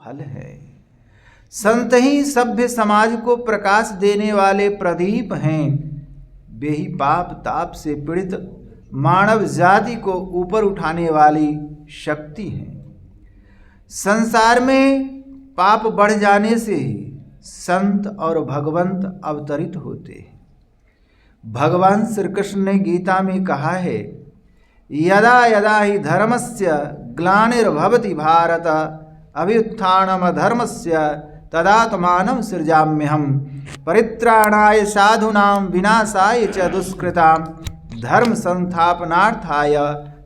फल है। संत ही सभ्य समाज को प्रकाश देने वाले प्रदीप हैं। वे ही पाप ताप से पीड़ित मानव जाति को ऊपर उठाने वाली शक्ति है। संसार में पाप बढ़ जाने से ही संत और भगवंत अवतरित होते हैं। भगवान श्री कृष्ण ने गीता में कहा है, यदा यदा हि धर्मस्य ग्लानिर्भवति भारत अभ्युत्थानमधर्मस्य तदात्मानं सृजाम्यहम् परित्राणाय साधूनां विनाशाय च दुष्कृतां धर्म संस्थापनार्थाय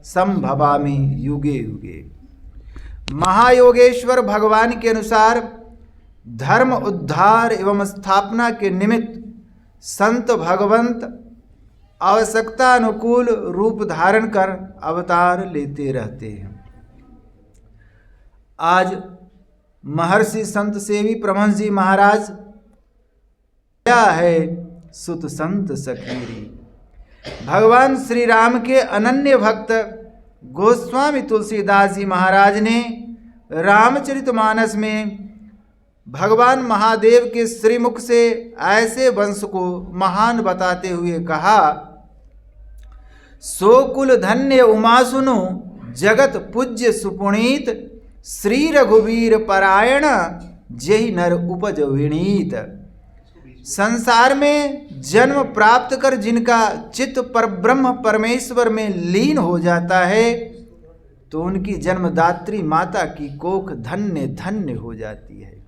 संभवामि युगे युगे। महायोगेश्वर भगवान के अनुसार धर्म उद्धार एवं स्थापना के निमित्त संत भगवंत आवश्यकता अनुकूल रूप धारण कर अवतार लेते रहते हैं। आज महर्षि संत सेवी परमहंस जी महाराज क्या है सुत संत सखीरी। भगवान श्री राम के अनन्य भक्त गोस्वामी तुलसीदास जी महाराज ने रामचरितमानस में भगवान महादेव के श्रीमुख से ऐसे वंश को महान बताते हुए कहा, सो कुल धन्य उमा सुनु जगत पूज्य सुपुनीत श्री रघुवीर परायण जेहि नर उपज विनीत। संसार में जन्म प्राप्त कर जिनका चित्त पर ब्रह्म परमेश्वर में लीन हो जाता है तो उनकी जन्मदात्री माता की कोख धन्य धन्य हो जाती है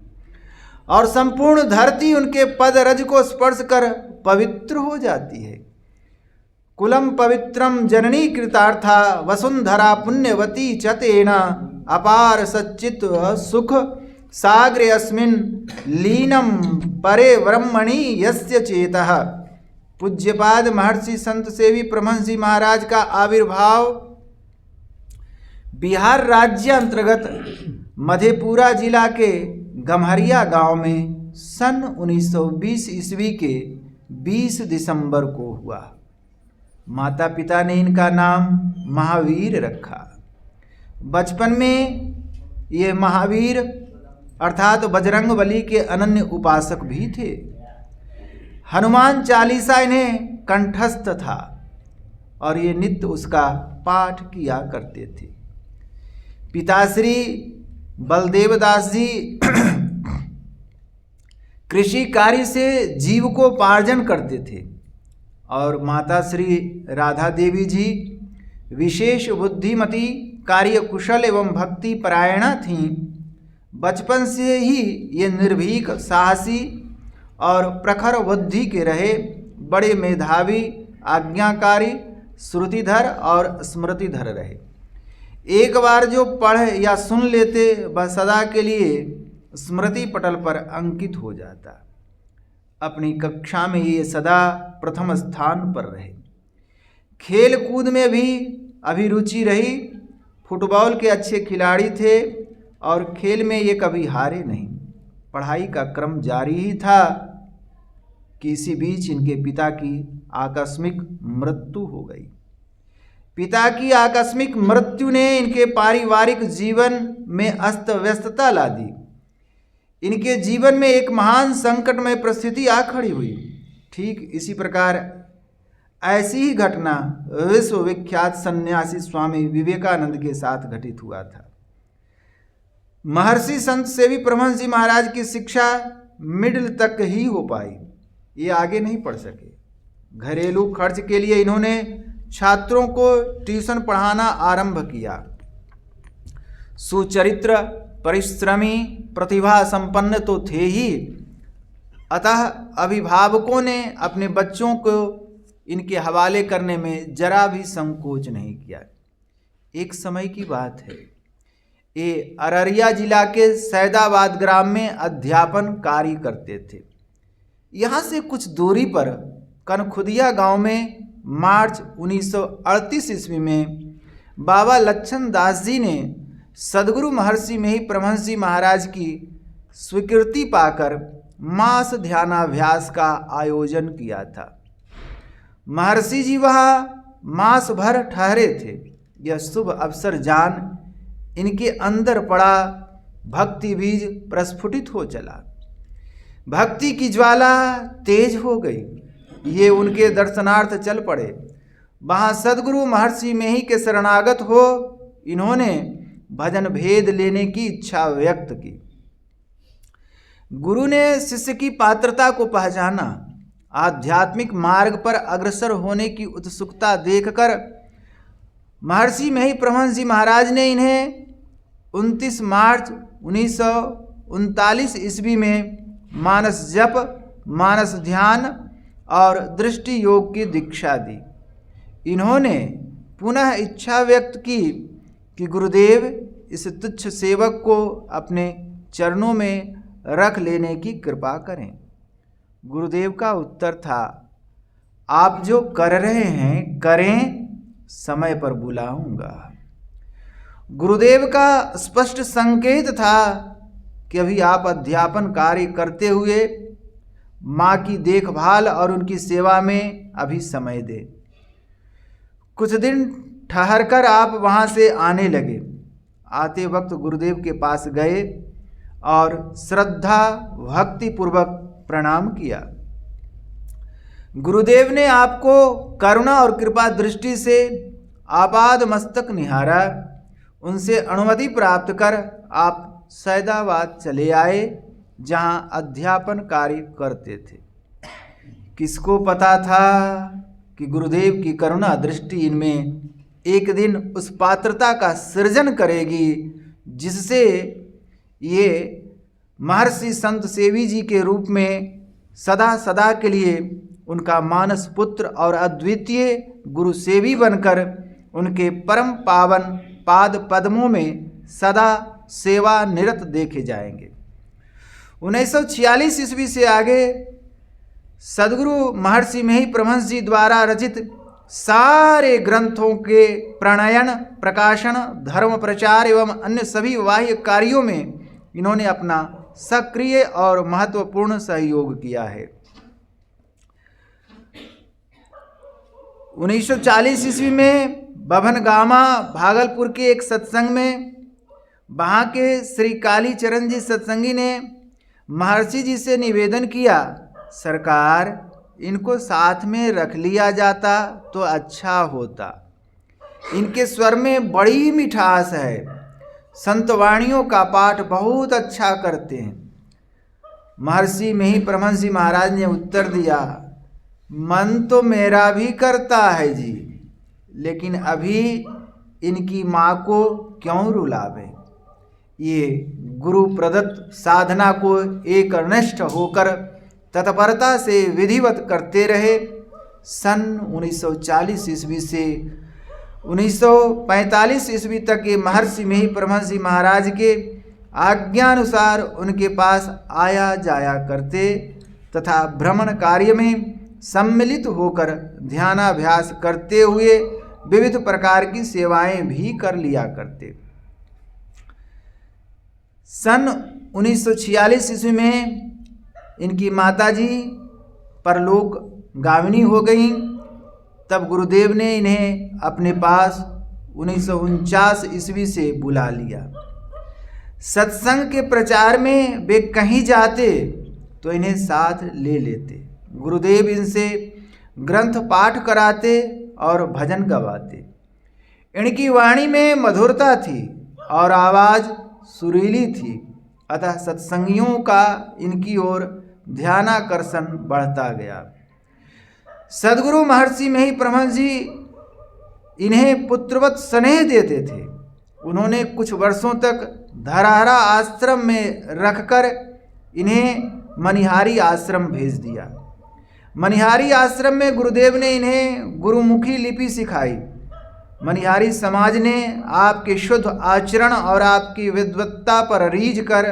और संपूर्ण धरती उनके पद रज को स्पर्श कर पवित्र हो जाती है। कुलम पवित्रम जननी कृतार्था वसुंधरा पुण्यवती चतेना अपार सच्चित सुख साग्रे अस्मिन लीनम परे ब्रह्मणि यस्य चेतः। पूज्यपाद महर्षि संत सेवी परमहंस जी महाराज का आविर्भाव बिहार राज्य अंतर्गत मधेपुरा जिला के गम्हरिया गांव में सन 1920 ईस्वी के 20 दिसंबर को हुआ। माता पिता ने इनका नाम महावीर रखा। बचपन में ये महावीर अर्थात बजरंगबली के अनन्य उपासक भी थे। हनुमान चालीसा इन्हें कंठस्थ था और ये नित्य उसका पाठ किया करते थे। पिताश्री बलदेव दास जी कृषि कार्य से जीविकोपार्जन करते थे और माता श्री राधा देवी जी विशेष बुद्धिमती, कार्य कुशल एवं भक्ति परायणा थीं। बचपन से ही ये निर्भीक, साहसी और प्रखर बुद्धि के रहे। बड़े मेधावी, आज्ञाकारी, श्रुतिधर और स्मृतिधर रहे। एक बार जो पढ़ या सुन लेते वह सदा के लिए स्मृति पटल पर अंकित हो जाता। अपनी कक्षा में ये सदा प्रथम स्थान पर रहे। खेल कूद में भी अभिरुचि रही। फुटबॉल के अच्छे खिलाड़ी थे और खेल में ये कभी हारे नहीं। पढ़ाई का क्रम जारी ही था कि इसी बीच इनके पिता की आकस्मिक मृत्यु हो गई। पिता की आकस्मिक मृत्यु ने इनके पारिवारिक जीवन में अस्त व्यस्तता ला दी। इनके जीवन में एक महान संकटमय परिस्थिति आ खड़ी हुई। ठीक इसी प्रकार ऐसी ही घटना विश्वविख्यात सन्यासी स्वामी विवेकानंद के साथ घटित हुआ था। महर्षि संत सेवी परमहंस जी महाराज की शिक्षा मिडिल तक ही हो पाई। ये आगे नहीं पढ़ सके। घरेलू खर्च के लिए इन्होंने छात्रों को ट्यूशन पढ़ाना आरंभ किया। सुचरित्र, परिश्रमी, प्रतिभा संपन्न तो थे ही, अतः अभिभावकों ने अपने बच्चों को इनके हवाले करने में जरा भी संकोच नहीं किया। एक समय की बात है, ये अररिया जिला के सैदाबाद ग्राम में अध्यापन कार्य करते थे। यहाँ से कुछ दूरी पर कनखुदिया गांव में मार्च 1938 ईस्वी में बाबा लक्ष्मण दास जी ने सद्गुरु महर्षि में ही परमहंस जी महाराज की स्वीकृति पाकर मास ध्यानाभ्यास का आयोजन किया था। महर्षि जी वहाँ मास भर ठहरे थे। यह शुभ अवसर जान इनके अंदर पड़ा भक्ति बीज प्रस्फुटित हो चला। भक्ति की ज्वाला तेज हो गई। ये उनके दर्शनार्थ चल पड़े। वहाँ सद्गुरु महर्षि में ही के शरणागत हो इन्होंने भजन भेद लेने की इच्छा व्यक्त की। गुरु ने शिष्य की पात्रता को पहचाना। आध्यात्मिक मार्ग पर अग्रसर होने की उत्सुकता देखकर महर्षि में ही परमहंस जी महाराज ने इन्हें 29 मार्च 1939 ईस्वी में मानस जप, मानस ध्यान और दृष्टि योग की दीक्षा दी। इन्होंने पुनः इच्छा व्यक्त की कि गुरुदेव इस तुच्छ सेवक को अपने चरणों में रख लेने की कृपा करें। गुरुदेव का उत्तर था, आप जो कर रहे हैं करें, समय पर बुलाऊंगा। गुरुदेव का स्पष्ट संकेत था कि अभी आप अध्यापन कार्य करते हुए माँ की देखभाल और उनकी सेवा में अभी समय दें। कुछ दिन ठहरकर आप वहाँ से आने लगे। आते वक्त गुरुदेव के पास गए और श्रद्धा भक्ति पूर्वक प्रणाम किया। गुरुदेव ने आपको करुणा और कृपा दृष्टि से आपाद मस्तक निहारा। उनसे अनुमति प्राप्त कर आप सैदाबाद चले आए, जहाँ अध्यापन कार्य करते थे। किसको पता था कि गुरुदेव की करुणा दृष्टि इनमें एक दिन उस पात्रता का सृजन करेगी जिससे ये महर्षि संत सेवी जी के रूप में सदा सदा के लिए उनका मानस पुत्र और अद्वितीय गुरु सेवी बनकर उनके परम पावन पाद पद्मों में सदा सेवा निरत देखे जाएंगे। 1946 ईस्वी से आगे सद्गुरु महर्षि में ही परमहंस जी द्वारा रचित सारे ग्रंथों के प्रणयन, प्रकाशन, धर्म प्रचार एवं अन्य सभी बाह्य कार्यों में इन्होंने अपना सक्रिय और महत्वपूर्ण सहयोग किया है। 1940 ईस्वी में बभनगामा भागलपुर के एक सत्संग में वहाँ के श्री काली चरण जी सत्संगी ने महर्षि जी से निवेदन किया, सरकार इनको साथ में रख लिया जाता तो अच्छा होता। इनके स्वर में बड़ी मिठास है, संतवाणियों का पाठ बहुत अच्छा करते हैं। महर्षि में ही परमहंस जी महाराज ने उत्तर दिया, मन तो मेरा भी करता है जी, लेकिन अभी इनकी माँ को क्यों रुलावें। ये गुरु प्रदत्त साधना को एक निष्ठ होकर तत्परता से विधिवत करते रहे। सन 1940 ईस्वी से 1945 ईस्वी तक ये महर्षि में ही परमहंस जी महाराज के आज्ञानुसार उनके पास आया जाया करते तथा भ्रमण कार्य में सम्मिलित होकर ध्यानाभ्यास करते हुए विविध प्रकार की सेवाएं भी कर लिया करते। सन 1946 ईस्वी में इनकी माताजी परलोक गामिनी हो गई। तब गुरुदेव ने इन्हें अपने पास 1949 ईस्वी से बुला लिया। सत्संग के प्रचार में वे कहीं जाते तो इन्हें साथ ले लेते। गुरुदेव इनसे ग्रंथ पाठ कराते और भजन गवाते। इनकी वाणी में मधुरता थी और आवाज़ सुरीली थी, अतः सत्संगियों का इनकी ओर ध्यानाकर्षण बढ़ता गया। सद्गुरु महर्षि में ही परमहंस जी इन्हें पुत्रवत स्नेह देते थे। उन्होंने कुछ वर्षों तक धराहरा आश्रम में रखकर इन्हें मनिहारी आश्रम भेज दिया। मनिहारी आश्रम में गुरुदेव ने इन्हें गुरुमुखी लिपि सिखाई। मनिहारी समाज ने आपके शुद्ध आचरण और आपकी विद्वत्ता पर रीझ कर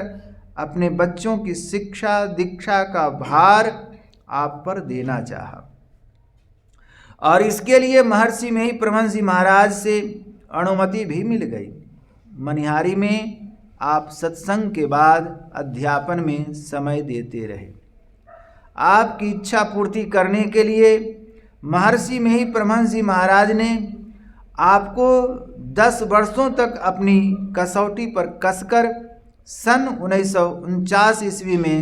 अपने बच्चों की शिक्षा दीक्षा का भार आप पर देना चाहा और इसके लिए महर्षि में ही परमहंस जी महाराज से अनुमति भी मिल गई। मनिहारी में आप सत्संग के बाद अध्यापन में समय देते रहे। आपकी इच्छा पूर्ति करने के लिए महर्षि में ही परमहंस जी महाराज ने आपको 10 वर्षों तक अपनी कसौटी पर कसकर सन 1949 ईस्वी में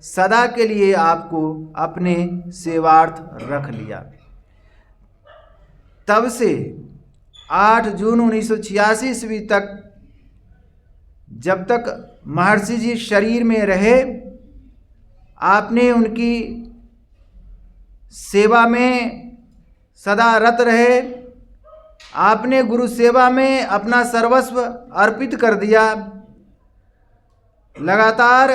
सदा के लिए आपको अपने सेवार्थ रख लिया। तब से 8 जून 1986 ईस्वी तक, जब तक महर्षि जी शरीर में रहे, आपने उनकी सेवा में सदा रत रहे। आपने गुरु सेवा में अपना सर्वस्व अर्पित कर दिया। लगातार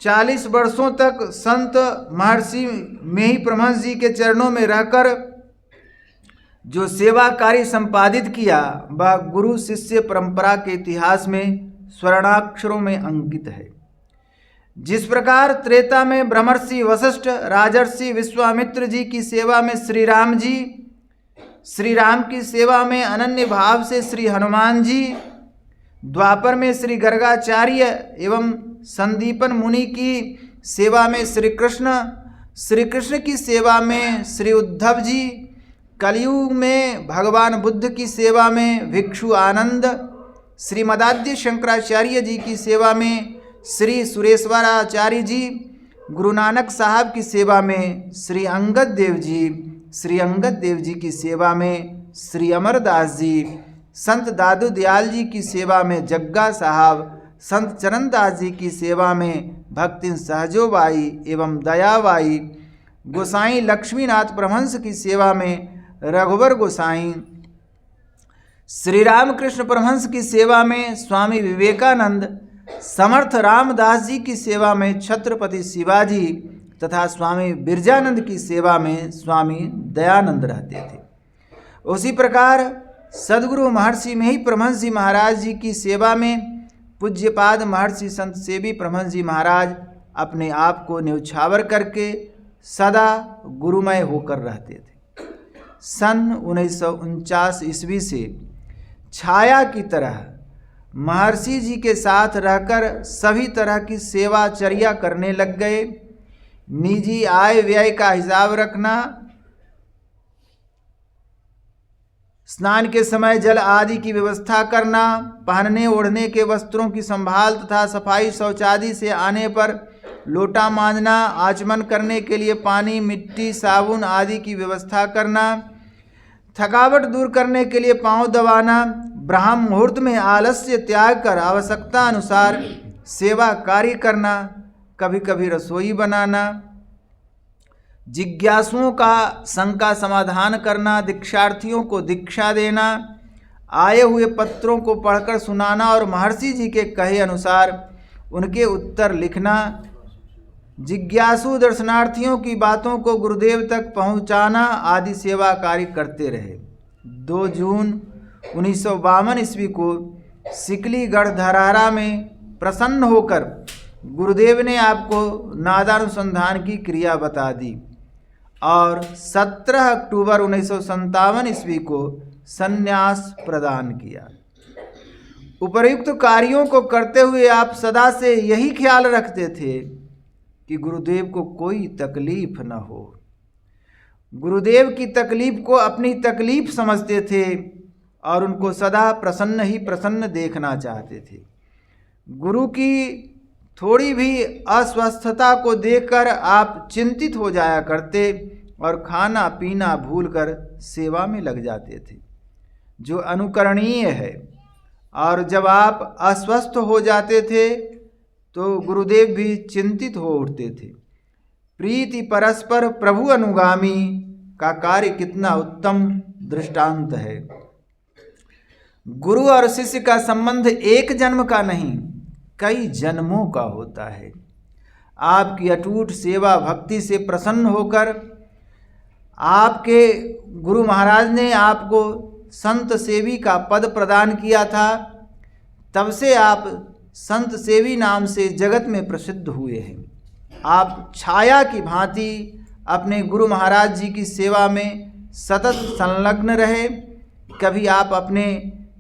40 वर्षों तक संत महर्षि में ही परमहंस जी के चरणों में रहकर जो सेवा कार्य संपादित किया, वह गुरु शिष्य परंपरा के इतिहास में स्वर्णाक्षरों में अंकित है। जिस प्रकार त्रेता में ब्रह्मर्षि वशिष्ठ राजर्षि विश्वामित्र जी की सेवा में श्री राम जी, श्री राम की सेवा में अनन्य भाव से श्री हनुमान जी, द्वापर में श्री गर्गाचार्य एवं संदीपन मुनि की सेवा में श्री कृष्ण की सेवा में श्री उद्धव जी, कलयुग में भगवान बुद्ध की सेवा में भिक्षु आनंद, श्री मदाद्य शंकराचार्य जी की सेवा में श्री सुरेश्वराचार्य जी, गुरु नानक साहब की सेवा में श्री अंगद देव जी की सेवा में श्री अमरदास जी, संत दादू दयाल जी की सेवा में जग्गा साहब, संत चरणदास जी की सेवा में भक्तिन सहजोबाई एवं दयाबाई, गोसाई लक्ष्मीनाथ परमहंस की सेवा में रघुवर गोसाई, श्री रामकृष्ण परमहंस की सेवा में स्वामी विवेकानंद, समर्थ रामदास जी की सेवा में छत्रपति शिवाजी तथा स्वामी बिरजानंद की सेवा में स्वामी दयानंद रहते थे। उसी प्रकार सद्गुरु महर्षि में ही परमहंस जी महाराज जी की सेवा में पूज्यपाद महर्षि संत सेवी परमहंस जी महाराज अपने आप को न्यौछावर करके सदा गुरुमय होकर रहते थे। सन 1949 ईस्वी से छाया की तरह महर्षि जी के साथ रहकर सभी तरह की सेवाचर्या करने लग गए। निजी आय व्यय का हिसाब रखना, स्नान के समय जल आदि की व्यवस्था करना, पहनने ओढ़ने के वस्त्रों की संभाल तथा सफाई, शौचादि से आने पर लोटा मांजना, आचमन करने के लिए पानी, मिट्टी, साबुन आदि की व्यवस्था करना, थकावट दूर करने के लिए पांव दबाना, ब्राह्म मुहूर्त में आलस्य त्याग कर आवश्यकता अनुसार सेवा कार्य करना, कभी कभी रसोई बनाना, जिज्ञासुओं का शंका समाधान करना, दीक्षार्थियों को दीक्षा देना, आए हुए पत्रों को पढ़कर सुनाना और महर्षि जी के कहे अनुसार उनके उत्तर लिखना, जिज्ञासु दर्शनार्थियों की बातों को गुरुदेव तक पहुंचाना आदि सेवा कार्य करते रहे। 2 जून 1952 ईस्वी को सिकलीगढ़ धरारा में प्रसन्न होकर गुरुदेव ने आपको नादानुसंधान की क्रिया बता दी और 17 अक्टूबर 1957 ईस्वी को संन्यास प्रदान किया। उपर्युक्त कार्यों को करते हुए आप सदा से यही ख्याल रखते थे कि गुरुदेव को कोई तकलीफ न हो। गुरुदेव की तकलीफ को अपनी तकलीफ समझते थे और उनको सदा प्रसन्न ही प्रसन्न देखना चाहते थे। गुरु की थोड़ी भी अस्वस्थता को देखकर आप चिंतित हो जाया करते और खाना पीना भूलकर सेवा में लग जाते थे, जो अनुकरणीय है। और जब आप अस्वस्थ हो जाते थे तो गुरुदेव भी चिंतित हो उठते थे। प्रीति परस्पर प्रभु अनुगामी का कार्य कितना उत्तम दृष्टांत है। गुरु और शिष्य का संबंध एक जन्म का नहीं, कई जन्मों का होता है। आपकी अटूट सेवा भक्ति से प्रसन्न होकर आपके गुरु महाराज ने आपको संत सेवी का पद प्रदान किया था। तब से आप संत सेवी नाम से जगत में प्रसिद्ध हुए हैं। आप छाया की भांति अपने गुरु महाराज जी की सेवा में सतत संलग्न रहे। कभी आप अपने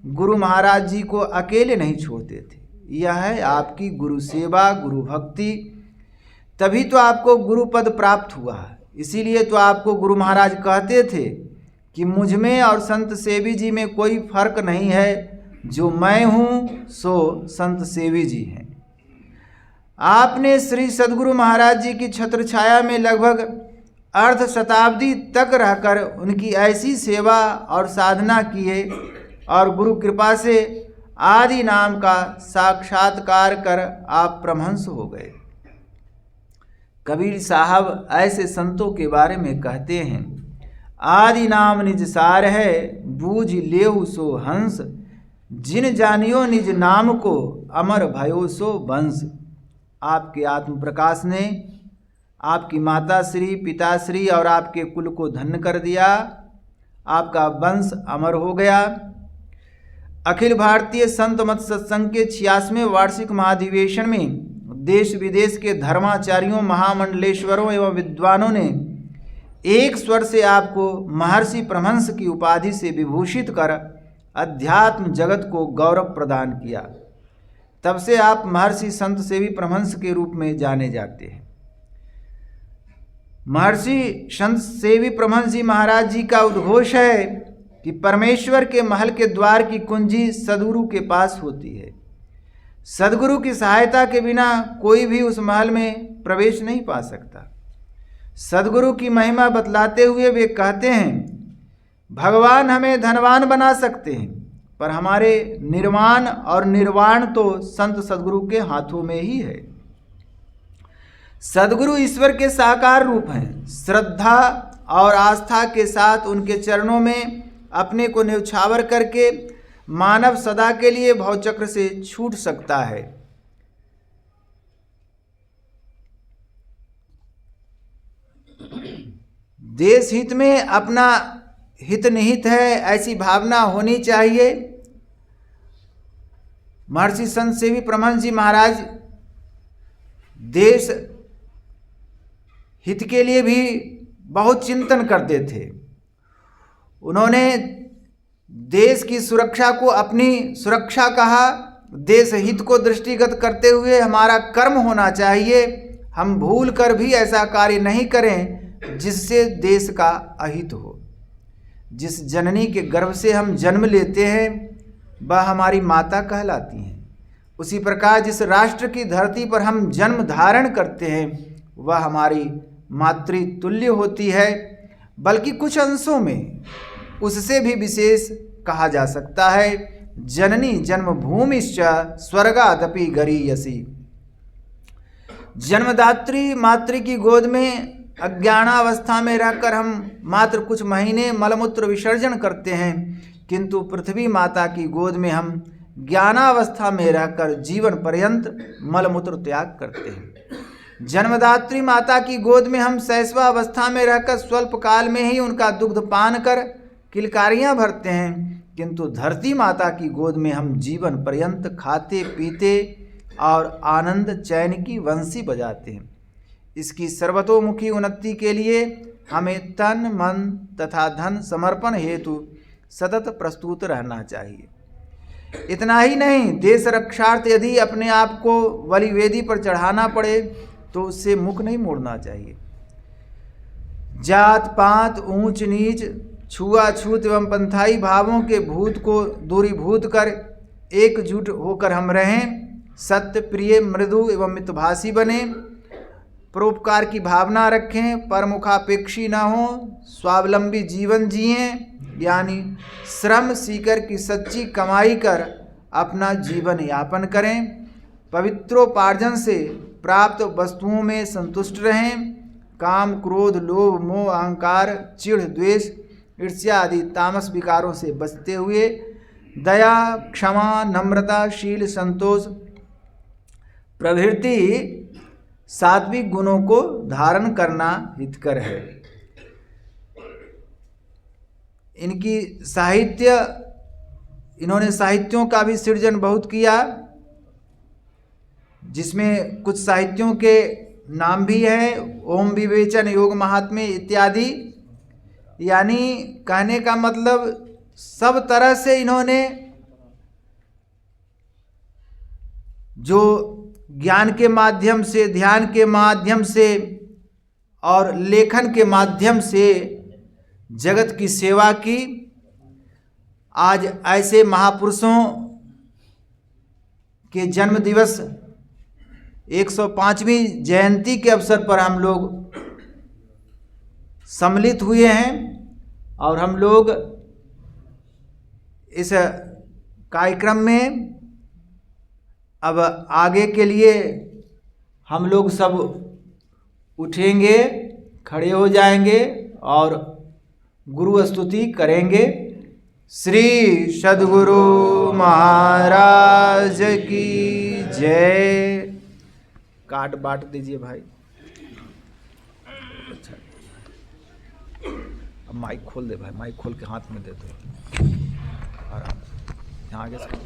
गुरु महाराज जी को अकेले नहीं छोड़ते थे। यह है आपकी गुरु सेवा, गुरु भक्ति। तभी तो आपको गुरु पद प्राप्त हुआ। इसीलिए तो आपको गुरु महाराज कहते थे कि मुझ में और संत सेवी जी में कोई फर्क नहीं है। जो मैं हूँ सो संत सेवी जी हैं। आपने श्री सद्गुरु महाराज जी की छत्र छाया में लगभग अर्ध शताब्दी तक रहकर उनकी ऐसी सेवा और साधना की है और गुरु कृपा से आदि नाम का साक्षात्कार कर आप परमहंस हो गए। कबीर साहब ऐसे संतों के बारे में कहते हैं, आदि नाम निज सार है, बूझ लेहु सो हंस, जिन जानियो निज नाम को, अमर भयो सो वंश। आपके आत्म प्रकाश ने आपकी माताश्री, पिताश्री और आपके कुल को धन्य कर दिया। आपका वंश अमर हो गया। अखिल भारतीय संत मत सत्संग के 86वें वार्षिक महाधिवेशन में देश विदेश के धर्माचार्यों, महामंडलेश्वरों एवं विद्वानों ने एक स्वर से आपको महर्षि परमहंस की उपाधि से विभूषित कर अध्यात्म जगत को गौरव प्रदान किया। तब से आप महर्षि संत सेवी परमहंस के रूप में जाने जाते हैं। महर्षि संत सेवी परमहंस जी महाराज जी का उद्घोष है कि परमेश्वर के महल के द्वार की कुंजी सद्गुरु के पास होती है। सद्गुरु की सहायता के बिना कोई भी उस महल में प्रवेश नहीं पा सकता। सद्गुरु की महिमा बतलाते हुए वे कहते हैं, भगवान हमें धनवान बना सकते हैं, पर हमारे निर्माण और निर्वाण तो संत सद्गुरु के हाथों में ही है। सद्गुरु ईश्वर के साकार रूप हैं। श्रद्धा और आस्था के साथ उनके चरणों में अपने को न्यौछावर करके मानव सदा के लिए भवचक्र से छूट सकता है। देश हित में अपना हित निहित है, ऐसी भावना होनी चाहिए। महर्षि संत सेवी परमहंस जी महाराज देश हित के लिए भी बहुत चिंतन करते थे। उन्होंने देश की सुरक्षा को अपनी सुरक्षा कहा। देश हित को दृष्टिगत करते हुए हमारा कर्म होना चाहिए, हम भूल कर भी ऐसा कार्य नहीं करें जिससे देश का अहित हो। जिस जननी के गर्भ से हम जन्म लेते हैं वह हमारी माता कहलाती हैं। उसी प्रकार जिस राष्ट्र की धरती पर हम जन्म धारण करते हैं वह हमारी मातृतुल्य होती है, बल्कि कुछ अंशों में उससे भी विशेष कहा जा सकता है। जननी जन्मभूमिश्च स्वर्गादपि गरीयसी। जन्मदात्री मातृ की गोद में अज्ञानावस्था में रहकर हम मात्र कुछ महीने मलमूत्र विसर्जन करते हैं, किंतु पृथ्वी माता की गोद में हम ज्ञानावस्था में रहकर जीवन पर्यंत मलमूत्र त्याग करते हैं। जन्मदात्री माता की गोद में हम शैशवावस्था में रहकर स्वल्प काल में ही उनका दुग्ध पान कर किलकारियां भरते हैं, किंतु धरती माता की गोद में हम जीवन पर्यंत खाते पीते और आनंद चैन की वंशी बजाते हैं। इसकी सर्वतोमुखी उन्नति के लिए हमें तन मन तथा धन समर्पण हेतु सतत प्रस्तुत रहना चाहिए। इतना ही नहीं, देश रक्षार्थ यदि अपने आप को बलिवेदी पर चढ़ाना पड़े तो उससे मुख नहीं मोड़ना चाहिए। जात पात, ऊंच नीच, छुआछूत एवं पंथाई भावों के भूत को दूरीभूत कर एकजुट होकर हम रहें। सत्य प्रिय, मृदु एवं मितभाषी बने, परोपकार की भावना रखें, परमुखापेक्षी न हो, स्वावलंबी जीवन जिएं, यानी श्रम सीकर की सच्ची कमाई कर अपना जीवन यापन करें। पवित्रोपार्जन से प्राप्त वस्तुओं में संतुष्ट रहें। काम, क्रोध, लोभ, मोह, अहंकार, चिढ़, द्वेष, ईर्ष्या आदि तामस विकारों से बचते हुए दया, क्षमा, नम्रता, शील, संतोष प्रभृति सात्विक गुणों को धारण करना हितकर है। इन्होंने साहित्यों का भी सृजन बहुत किया, जिसमें कुछ साहित्यों के नाम भी हैं, ओम विवेचन, योग महात्म्य इत्यादि। यानी कहने का मतलब सब तरह से इन्होंने जो ज्ञान के माध्यम से, ध्यान के माध्यम से और लेखन के माध्यम से जगत की सेवा की। आज ऐसे महापुरुषों के जन्म दिवस 105वीं जयंती के अवसर पर हम लोग सम्मिलित हुए हैं और हम लोग इस कार्यक्रम में अब आगे के लिए हम लोग सब उठेंगे, खड़े हो जाएंगे और गुरु स्तुति करेंगे। श्री सद्गुरु महाराज की जय। कार्ड बांट दीजिए भाई। अच्छा, अब माइक खोल दे भाई, माइक खोल के हाथ में दे दो आराम से। यहाँ आगे से खोल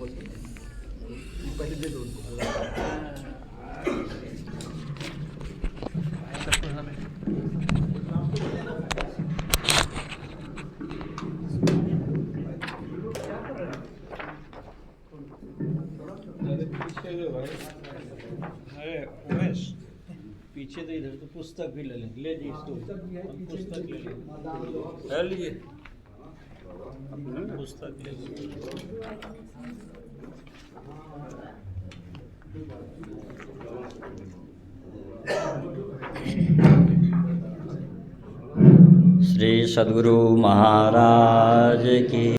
दे, पहले दे दो उनको। अरे उमेश, पीछे तो इधर तो पुस्तक भी ले लें, ले जी इसको, हम पुस्तक ले लें, लीजिए पुस्तक ले लीजिए। श्री सद्गुरु महाराज की